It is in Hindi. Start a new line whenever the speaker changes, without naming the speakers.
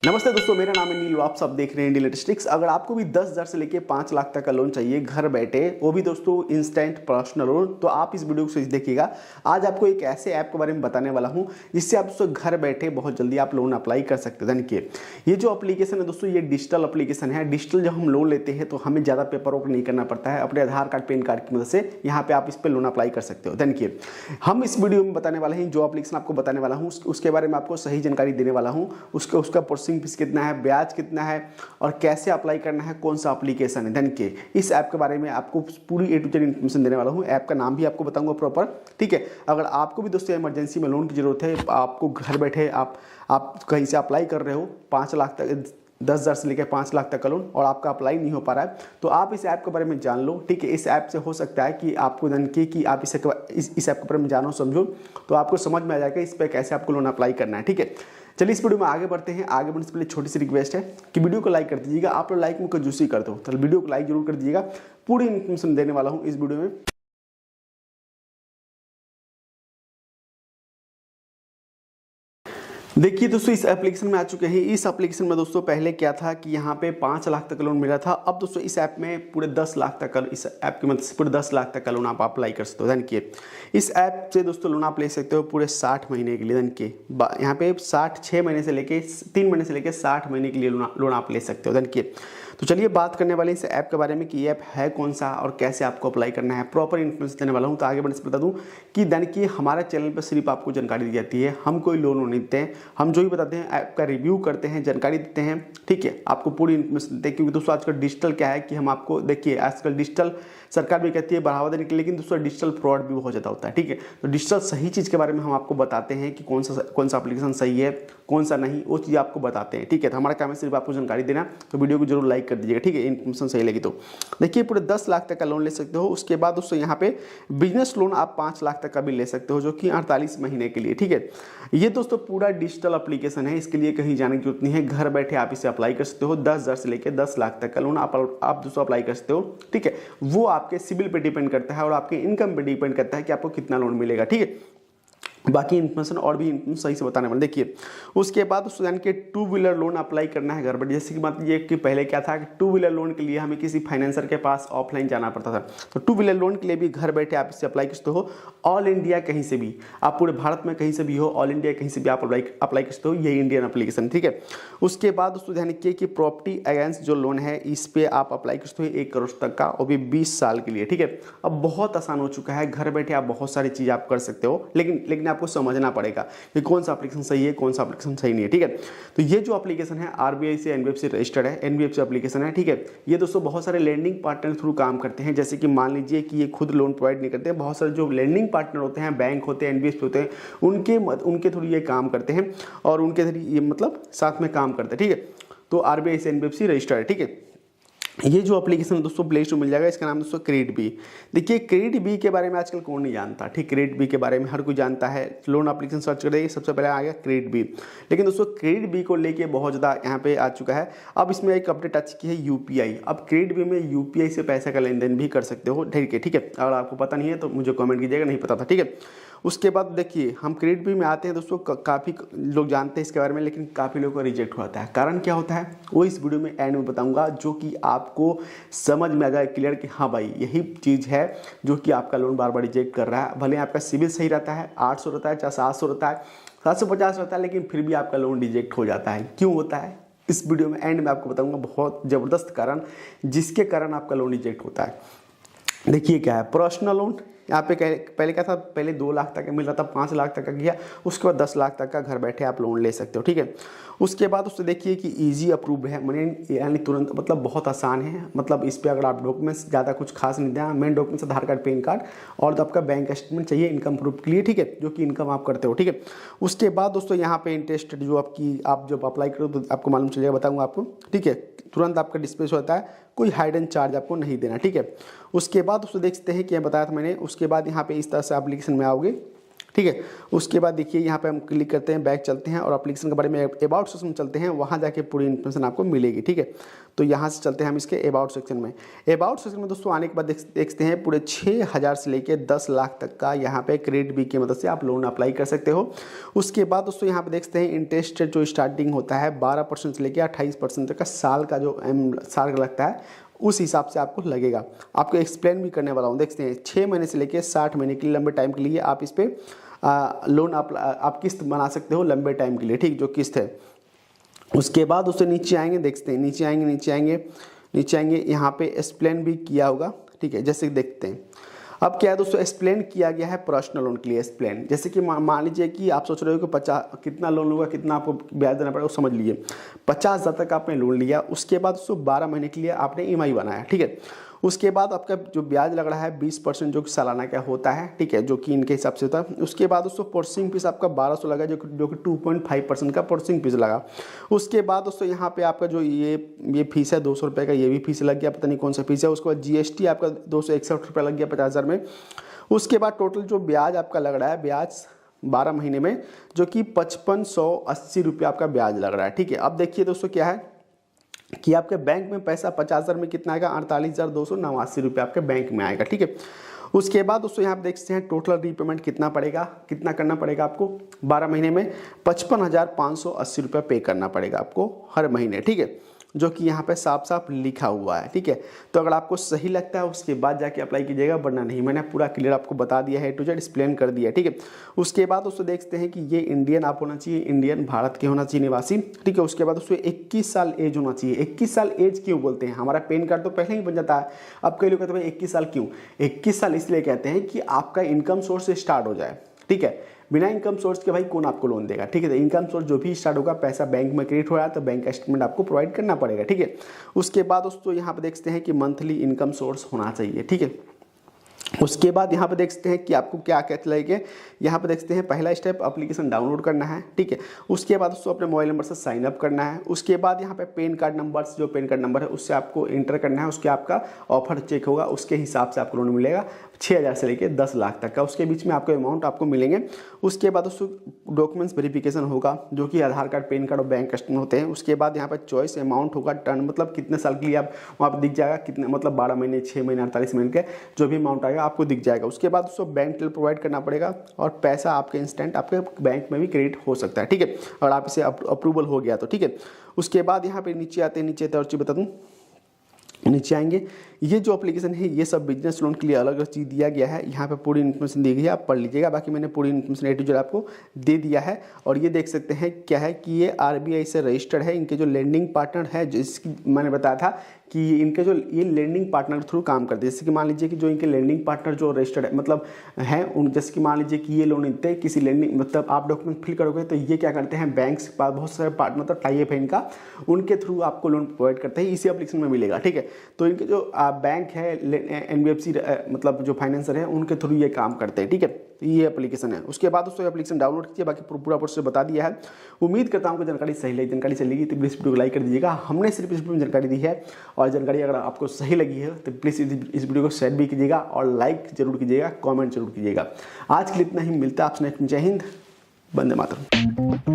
नमस्ते दोस्तों, मेरा नाम है नीलू। आप सब देख रहे हैं इंडियन स्टैटिस्टिक्स। अगर आपको भी 10,000 से लेके 5 लाख तक का लोन चाहिए घर बैठे, वो भी दोस्तों इंस्टेंट पर्सनल लोन, तो आप इस वीडियो को देखिएगा। आज आपको एक ऐसे ऐप के बारे में बताने वाला हूं जिससे आप दोस्तों घर बैठे बहुत जल्दी आप लोन अप्लाई कर सकते हैं। देखिए, ये जो एप्लीकेशन है दोस्तों, ये डिजिटल एप्लीकेशन है। डिजिटल जब हम लोन लेते हैं तो हमें ज़्यादा पेपर वर्क नहीं करना पड़ता है। अपने आधार कार्ड, पैन कार्ड की मदद से यहाँ पे आप इस पर लोन अप्लाई कर सकते हो। देखिए, हम इस वीडियो में बताने वाले हैं, जो एप्लीकेशन आपको बताने वाला हूँ उसके बारे में आपको सही जानकारी देने वाला हूँ। उसका प्रोसेसिंग फीस कितना है, ब्याज कितना है और कैसे अप्लाई करना है, कौन सा एप्लीकेशन है। देन के इस ऐप के बारे में आपको पूरी ए टू जेड इन्फॉर्मेशन देने वाला हूं। ऐप का नाम भी आपको बताऊंगा प्रॉपर, ठीक है। अगर आपको भी दोस्तों इमरजेंसी में लोन की जरूरत है, आपको घर बैठे आप कहीं से अप्लाई कर रहे हो 5 लाख तक, 10,000 से लेकर 5 लाख तक का लोन, और आपका अप्लाई नहीं हो पा रहा है, तो आप इस ऐप के बारे में जान लो, ठीक है। इस ऐप से हो सकता है कि आपको कि आप इस ऐप के बारे में जानो, समझो, तो आपको समझ में आ जाएगा इस पर कैसे आपको लोन अप्लाई करना है, ठीक है। चलिए इस वीडियो में आगे बढ़ते हैं। आगे बढ़ने से पहले छोटी सी रिक्वेस्ट है कि वीडियो को लाइक कर दीजिएगा। आप लोग लाइक में कंजूसी कर दो, तो वीडियो को लाइक जरूर कर दीजिएगा। पूरी इन्फॉर्मेशन देने वाला हूँ इस वीडियो में। देखिए दोस्तों, इस एप्लीकेशन में आ चुके हैं। इस एप्लीकेशन में दोस्तों पहले क्या था कि यहाँ पे 5 लाख तक का लोन मिला था। अब दोस्तों इस ऐप में पूरे 10 लाख तक का, इस ऐप की मदद से पूरे 10 लाख तक का लोन आप अप्लाई कर सकते हो। धन किए इस ऐप से दोस्तों लोन आप ले सकते हो पूरे 60 महीने के लिए। धन के यहाँ पे 6 महीने से लेके 3 महीने से लेके 60 महीने के लिए लोन आप ले सकते हो। धन किए तो चलिए बात करने वाले इस ऐप के बारे में कि ये ऐप है कौन सा और कैसे आपको अप्लाई करना है, प्रॉपर इन्फॉर्मेशन देने वाला हूँ। तो आगे बढ़ने से बता दूँ कि देखिए, हमारे चैनल पर सिर्फ आपको जानकारी दी जाती है। हम कोई लोन नहीं देते हैं, हम जो ही बताते हैं ऐप का रिव्यू करते हैं, जानकारी देते हैं, ठीक है। आपको पूरी इन्फॉर्मेशन देते हैं, क्योंकि दोस्तों आजकल डिजिटल क्या है कि हम आपको, देखिए आजकल डिजिटल सरकार भी कहती है बढ़ावा देने के लिए, लेकिन दोस्तों डिजिटल फ्रॉड भी बहुत ज़्यादा होता है, ठीक है। तो डिजिटल सही चीज़ के बारे में हम आपको बताते हैं कि कौन सा एप्लीकेशन सही है, कौन सा नहीं, वो चीज़ आपको बताते हैं, ठीक है। तो हमारा काम है सिर्फ आपको जानकारी देना। तो वीडियो को जरूर लाइक कर दीजिएगा, ठीक है, इन्फॉर्मेशन सही लगी तो। देखिए, पूरे 10 लाख तक का लोन ले सकते हो। उसके बाद दोस्तों यहाँ पे बिजनेस लोन आप 5 लाख तक का भी ले सकते हो, जो कि 48 महीने के लिए, ठीक है। ये दोस्तों पूरा डिजिटल एप्लीकेशन है, इसके लिए कहीं जाने की जरूरत नहीं है। घर बैठे आप इसे अप्लाई कर सकते हो। 10,000 से लेकर 10 लाख तक का लोन आप दोस्तों अप्लाई कर सकते हो, ठीक है। वो आपके सिविल पे डिपेंड करता है और आपके इनकम पे डिपेंड करता है कि आपको कितना लोन मिलेगा, ठीक है। बाकी इन्फॉर्मेशन और भी सही से बताने वाले। देखिए, उसके बाद उसको जान के 2 व्हीलर लोन अप्लाई करना है घर बैठे। जैसे कि बात ये कि पहले क्या था कि 2 व्हीलर लोन के लिए हमें किसी फाइनेंसर के पास ऑफलाइन जाना पड़ता था। तो 2 व्हीलर लोन के लिए भी घर बैठे आप इसे अप्लाई कर सकते हो। ऑल इंडिया कहीं से भी, आप पूरे भारत में कहीं से भी हो, ऑल इंडिया कहीं से भी आप अप्लाई कर सकते हो। ये इंडियन एप्लीकेशन, ठीक है। उसके बाद उसको ध्यान रखिए कि प्रॉपर्टी अगेंस्ट जो लोन है, इस पर आप अप्लाई कर सकते हो 1 करोड़ तक का, और भी 20 साल के लिए, ठीक है। अब बहुत आसान हो चुका है, घर बैठे आप बहुत सारी चीज़ आप कर सकते हो, लेकिन आपको समझना पड़ेगा कि कौन सा एप्लीकेशन सही है, कौन सा एप्लीकेशन सही नहीं है, ठीक है। तो ये जो एप्लीकेशन है आरबीआई से एनबीएफसी रजिस्टर्ड है, एनबीएफसी एप्लीकेशन है, ठीक है। ये दोस्तों बहुत सारे लेंडिंग पार्टनर थ्रू काम करते हैं। जैसे कि मान लीजिए कि ये खुद लोन प्रोवाइड नहीं करते हैं, बहुत सारे जो लेंडिंग पार्टनर होते हैं, बैंक होते हैं, एनबीएफसी होते हैं, उनके थ्रू ये काम करते हैं और उनके थ्रू ये मतलब साथ में काम करते हैं, ठीक है। तो आरबीआई से एनबीएफसी रजिस्टर्ड है, ठीक है। ये जो एप्लीकेशन दोस्तों प्ले स्टोर मिल जाएगा, इसका नाम दोस्तों क्रेडिट बी। देखिए, क्रेडिट बी के बारे में आजकल कौन नहीं जानता, ठीक। क्रेडिट बी के बारे में हर कोई जानता है। लोन एप्लीकेशन सर्च कर देंगे, सबसे पहले आ गया क्रेडिट बी। लेकिन दोस्तों क्रेडिट बी को लेके बहुत ज़्यादा यहाँ पे आ चुका है। अब इसमें एक अपडेट आ चुकी है यूपीआई। अब क्रेडिट बी में यूपीआई से पैसे का लेन देन भी कर सकते हो, ठीक है, ठीक है। अगर आपको पता नहीं है तो मुझे कॉमेंट कीजिएगा, नहीं पता था, ठीक है। उसके बाद देखिए, हम क्रेडिट बी में आते हैं दोस्तों, काफ़ी लोग जानते हैं इसके बारे में, लेकिन काफ़ी लोगों को रिजेक्ट हो जाता है। कारण क्या होता है वो इस वीडियो में एंड में बताऊंगा, जो कि आपको समझ में आ जाए क्लियर कि हाँ भाई यही चीज़ है जो कि आपका लोन बार बार रिजेक्ट कर रहा है। भले आपका सिविल सही रहता है, 800 रहता है, चाहे 700 रहता है, 750 रहता है, लेकिन फिर भी आपका लोन रिजेक्ट हो जाता है। क्यों होता है इस वीडियो में एंड में आपको बताऊंगा, बहुत ज़बरदस्त कारण जिसके कारण आपका लोन रिजेक्ट होता है। देखिए क्या है, पर्सनल लोन यहाँ पे पहले क्या था, पहले 2 लाख तक का मिल रहा था, 5 लाख तक का गया, उसके बाद 10 लाख तक का घर बैठे आप लोन ले सकते हो, ठीक है। उसके बाद उससे देखिए कि इजी अप्रूव है, मैंने यानी तुरंत, मतलब बहुत आसान है। मतलब इस पर अगर आप डॉक्यूमेंट्स ज़्यादा कुछ खास नहीं देना, मेन डॉक्यूमेंट्स आधार कार्ड, पैन कार्ड और तो आपका बैंक स्टेटमेंट चाहिए इनकम प्रूफ के लिए, ठीक है, जो कि इनकम आप करते हो, ठीक है। उसके बाद दोस्तों यहाँ पे इंटरेस्ट जो आप जब अप्लाई करो तो आपको मालूम चलेगा, बताऊँगा आपको, ठीक है। तुरंत आपका डिस्पेस होता है, कोई हाइडन चार्ज आपको नहीं देना, ठीक है। उसके बाद उसको देख सकते हैं कि बताया था मैंने। उसके बाद यहाँ पे इस तरह से एप्लीकेशन में आओगे, ठीक है। उसके बाद देखिए यहाँ पे हम क्लिक करते हैं, बैक चलते हैं और एप्लीकेशन के बारे में अबाउट सेक्शन में चलते हैं, वहाँ जाके पूरी इन्फॉर्मेशन आपको मिलेगी। ठीक है, तो यहाँ से चलते हैं हम इसके अबाउट सेक्शन में। अबाउट सेक्शन में दोस्तों आने के बाद देखते हैं पूरे 6000 से लेके 10 लाख तक का यहाँ पे क्रेडिट बी की मदद से आप लोन अप्लाई कर सकते हो। उसके बाद दोस्तों यहाँ पे देखते हैं इंटरेस्ट रेट जो स्टार्टिंग होता है 12% से लेकर 28% तक का साल का जो साल का लगता है, उस हिसाब से आपको लगेगा। आपको एक्सप्लेन भी करने वाला हूँ। देखते हैं 6 महीने से लेकर 60 महीने के लिए लंबे टाइम के लिए आप इस पर लोन आप किस्त बना सकते हो लंबे टाइम के लिए, ठीक, जो किस्त है। उसके बाद उससे नीचे आएंगे, देखते हैं नीचे आएंगे यहाँ पे एक्सप्लेन भी किया होगा। ठीक है, जैसे देखते हैं अब क्या है दोस्तों, एक्सप्लेन किया गया है पर्सनल लोन के लिए। एक्सप्लेन जैसे कि मान लीजिए कि आप सोच रहे हो कि 50 कितना लोन होगा, कितना आपको ब्याज देना पड़ेगा, वो समझ लीजिए 50,000 तक आपने लोन लिया। उसके बाद उसको 12 महीने के लिए आपने EMI बनाया। ठीक है, उसके बाद आपका जो ब्याज लग रहा है 20% जो कि सालाना का होता है। ठीक है, जो कि इनके हिसाब से होता है। उसके बाद उसको प्रोसेसिंग फीस आपका 1200 लगा, जो कि 2.5% का प्रोसेसिंग फीस लगा। उसके बाद दोस्तों यहाँ पे आपका जो ये फीस है 200 रुपये का, ये भी फीस लग गया, पता नहीं कौन सा फीस है। उसके बाद GST आपका 261 रुपये लग गया 50,000 में। उसके बाद टोटल जो ब्याज आपका लग रहा है, ब्याज 12 महीने में, जो कि 5580 रुपये आपका ब्याज लग रहा है। ठीक है, अब देखिए दोस्तों क्या है कि आपके बैंक में पैसा 50,000 में कितना आएगा, 48,289 रुपये आपके बैंक में आएगा। ठीक है, उसके बाद दोस्तों यहाँ पे देखते हैं टोटल रीपेमेंट कितना पड़ेगा, कितना करना पड़ेगा आपको 12 महीने में 55,580 रुपये पे करना पड़ेगा आपको हर महीने। ठीक है, जो कि यहाँ पे साफ साफ लिखा हुआ है। ठीक है, तो अगर आपको सही लगता है उसके बाद जाके अप्लाई कीजिएगा, वरना नहीं। मैंने पूरा क्लियर आपको बता दिया है, A to Z एक्सप्लेन कर दिया है। ठीक है, उसके बाद उसको देखते हैं कि ये इंडियन आप होना चाहिए, इंडियन भारत के होना चाहिए निवासी। ठीक है, उसके बाद उसको 21 साल एज होना चाहिए। 21 साल एज क्यों बोलते हैं, हमारा पैन कार्ड तो पहले ही बन जाता है। अब कई लोग कहते हैं 21 साल क्यों, 21 साल इसलिए कहते हैं कि आपका इनकम सोर्स स्टार्ट हो जाए। ठीक है, बिना इनकम सोर्स के भाई कौन आपको लोन देगा। ठीक है, तो इनकम सोर्स जो भी स्टार्ट होगा, पैसा बैंक में क्रिएट हो रहा है तो बैंक का स्टेटमेंट आपको प्रोवाइड करना पड़ेगा। ठीक है, उसके बाद दोस्तों यहाँ पे देखते हैं कि मंथली इनकम सोर्स होना चाहिए। ठीक है, उसके बाद यहाँ पे देखते हैं कि आपको क्या क्या लगेगा। यहाँ पे देखते हैं पहला स्टेप एप्लीकेशन डाउनलोड करना है। ठीक है, उसके बाद उसको अपने मोबाइल नंबर से साइन अप करना है। उसके बाद यहाँ पे पैन कार्ड नंबर, जो पैन कार्ड नंबर है उससे आपको इंटर करना है। उसके आपका ऑफर चेक होगा, उसके हिसाब से आपको लोन मिलेगा 6000 से लेकर 10 लाख तक का। उसके बीच में आपको अमाउंट आपको मिलेंगे। उसके बाद उसको डॉक्यूमेंट्स वेरिफिकेशन होगा, जो कि आधार कार्ड, पैन कार्ड और बैंक स्टेटमेंट होते हैं। उसके बाद यहाँ पर चॉइस अमाउंट होगा, टर्न मतलब कितने साल के लिए आप वहाँ पर दिख जाएगा, कितने मतलब 12 महीने, 6 महीने, 48 महीने के जो भी अमाउंट आएगा आपको दिख जाएगा। उसके बाद उसको बैंक डिटेल प्रोवाइड करना पड़ेगा और पैसा आपके इंस्टेंट आपके बैंक में भी क्रेडिट हो सकता है। ठीक है, और आप इसे अप्रूवल हो गया तो। ठीक है, उसके बाद यहाँ पे नीचे आते हैं, नीचे और चीज़ बता दूँ, नीचे आएंगे, ये जो एप्लीकेशन है ये सब बिजनेस लोन के लिए अलग अलग चीज़ दिया गया है। यहाँ पे पूरी इन्फॉर्मेशन दी गई है, आप पढ़ लीजिएगा। बाकी मैंने पूरी इन्फॉर्मेशन A to Z आपको दे दिया है। और ये देख सकते हैं क्या है कि ये RBI से रजिस्टर्ड है। इनके जो लेंडिंग पार्टनर है, जिसकी मैंने बताया था कि इनके जो ये लेंडिंग पार्टनर के थ्रू काम करते हैं। जैसे कि मान लीजिए कि जो इनके लेंडिंग पार्टनर जो रजिस्टर्ड है मतलब हैं उन, जैसे कि मान लीजिए कि ये लोन देते हैं किसी लेंडिंग, मतलब आप डॉक्यूमेंट फिल करोगे तो ये क्या करते हैं, बैंक के पास बहुत सारे पार्टनर मतलब टाई अप है इनका, उनके थ्रू आपको लोन प्रोवाइड करते हैं, इसी एप्लीकेशन में मिलेगा। ठीक है, तो इनके जो बैंक है NBFC मतलब जो फाइनेंसर है उनके थ्रू ये काम करते हैं। ठीक है, ये एप्लीकेशन है। उसके बाद उसको एप्लीकेशन डाउनलोड कीजिए। बाकी पूरा प्रोसेस बता दिया है। उम्मीद करता हूँ कि जानकारी सही लगी, जानकारी सही लगी तो प्लीज़ वीडियो को लाइक कर दीजिएगा। हमने सिर्फ इस वीडियो में जानकारी दी है, और जानकारी अगर आपको सही लगी है तो प्लीज़ इस वीडियो को शेयर भी कीजिएगा और लाइक जरूर कीजिएगा, कॉमेंट जरूर कीजिएगा। आज के लिए इतना ही, मिलता है आपसे नेक्स्ट में। जय हिंद, वंदे मातरम।